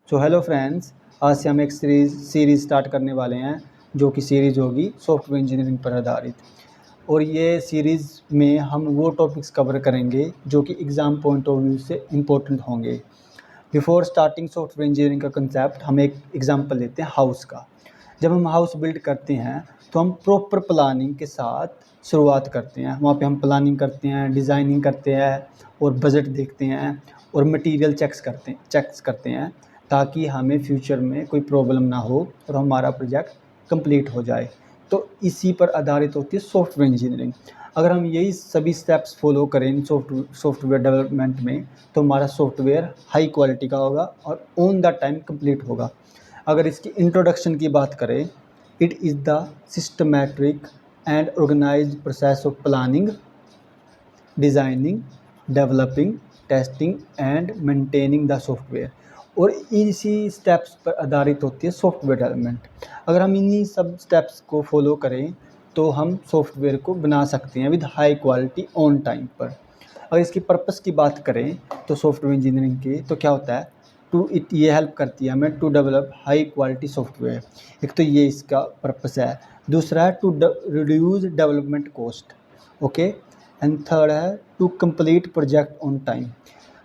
So hello friends, आज से हम एक सीरीज़ स्टार्ट करने वाले हैं जो कि सीरीज़ होगी सॉफ्टवेयर इंजीनियरिंग पर आधारित। और ये सीरीज़ में हम वो टॉपिक्स कवर करेंगे जो कि एग्ज़ाम पॉइंट ऑफ व्यू से इम्पोर्टेंट होंगे। बिफोर स्टार्टिंग सॉफ्टवेयर इंजीनियरिंग का कंसेप्ट हम एक एग्जांपल लेते हैं हाउस का। जब हम हाउस बिल्ड करते हैं तो हम प्रॉपर प्लानिंग के साथ शुरुआत करते हैं। वहाँ पे हम प्लानिंग करते हैं, डिज़ाइनिंग करते हैं और बजट देखते हैं और मटेरियल चेक्स करते हैं ताकि हमें फ्यूचर में कोई प्रॉब्लम ना हो और हमारा प्रोजेक्ट कंप्लीट हो जाए। तो इसी पर आधारित होती है सॉफ्टवेयर इंजीनियरिंग। अगर हम यही सभी स्टेप्स फॉलो करें सॉफ्टवेयर डेवलपमेंट में तो हमारा सॉफ्टवेयर हाई क्वालिटी का होगा और ऑन द टाइम कंप्लीट होगा। अगर इसकी इंट्रोडक्शन की बात करें, it is the systematic and organised process of planning, designing, developing, testing and maintaining the software. और इसी स्टेप्स पर आधारित होती है सॉफ्टवेयर डेवलपमेंट। अगर हम इन्हीं सब स्टेप्स को फॉलो करें तो हम सॉफ्टवेयर को बना सकते हैं with high quality on time पर। अगर इसकी पर्पस की बात करें तो सॉफ्टवेयर इंजीनियरिंग की तो क्या होता है, ये हेल्प करती है हमें to develop high quality software. एक तो ये इसका पर्पस है। दूसरा है to reduce development cost, okay. And third है to complete project on time.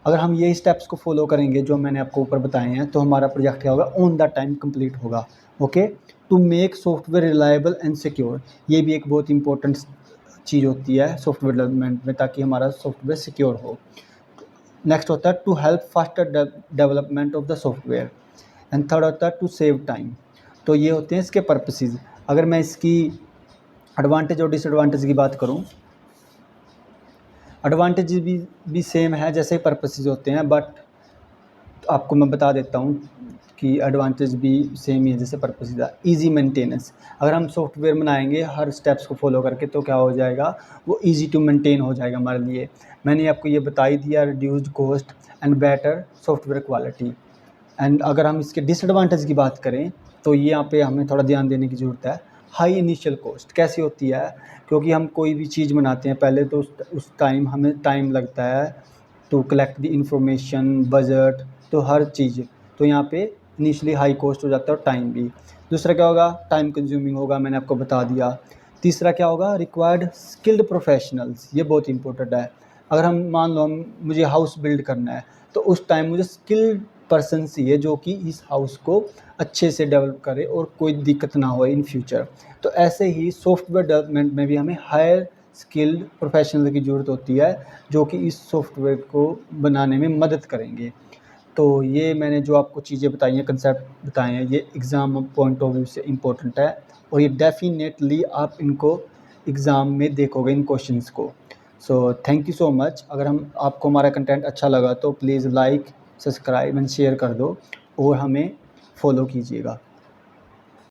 अगर हम ये स्टेप्स को फॉलो करेंगे जो मैंने आपको ऊपर बताए हैं तो हमारा प्रोजेक्ट क्या होगा, ऑन द टाइम कंप्लीट होगा, okay. To make software reliable and secure, ये भी एक बहुत इंपॉर्टेंट चीज़ होती है सॉफ्टवेयर डेवलपमेंट में ताकि हमारा सॉफ्टवेयर सिक्योर हो। नेक्स्ट होता है to help faster development of the software. And third होता है टू सेव टाइम। तो ये होते हैं इसके पर्पसेस। अगर मैं इसकी एडवांटेज और डिसएडवांटेज की बात करूँ, एडवांटेज भी सेम है जैसे पर्पसेस होते हैं, बट आपको मैं बता देता हूँ कि एडवांटेज भी सेम ही है जैसे पर्पसेस है। ईजी मेंटेनेंस, अगर हम सॉफ्टवेयर बनाएंगे हर स्टेप्स को फॉलो करके तो क्या हो जाएगा, वो ईजी टू मेंटेन हो जाएगा हमारे लिए। मैंने आपको ये बता ही दिया, reduced cost and better software quality. And अगर हम इसके डिसएडवांटेज की बात करें तो यहाँ पे हमें थोड़ा ध्यान देने की ज़रूरत है। हाई इनिशियल कॉस्ट कैसी होती है, क्योंकि हम कोई भी चीज़ बनाते हैं पहले तो उस टाइम हमें टाइम लगता है to collect the information, budget, तो हर चीज़। तो यहाँ पे इनिशियली हाई कॉस्ट हो जाता है और टाइम भी। दूसरा क्या होगा, टाइम कंज्यूमिंग होगा, मैंने आपको बता दिया। तीसरा क्या होगा, रिक्वायर्ड स्किल्ड प्रोफेशनल्स, ये बहुत इंपॉर्टेंट है। अगर हम मान लो मुझे हाउस बिल्ड करना है तो उस टाइम मुझे स्किल्ड पर्सन चाहिए जो कि इस हाउस को अच्छे से डेवलप करे और कोई दिक्कत ना हो इन फ्यूचर। तो ऐसे ही सॉफ्टवेयर डेवलपमेंट में भी हमें हायर स्किल्ड प्रोफेशनल की ज़रूरत होती है जो कि इस सॉफ्टवेयर को बनाने में मदद करेंगे। तो ये मैंने जो आपको चीज़ें बताई हैं, कंसेप्ट बताए हैं, ये एग्ज़ाम पॉइंट ऑफ व्यू से इम्पोर्टेंट है और ये डेफिनेटली आप इनको एग्ज़ाम में देखोगे इन क्वेश्चंस को। So thank you so much. अगर आपको हमारा कंटेंट अच्छा लगा तो please like, subscribe and share कर दो और हमें फॉलो कीजिएगा।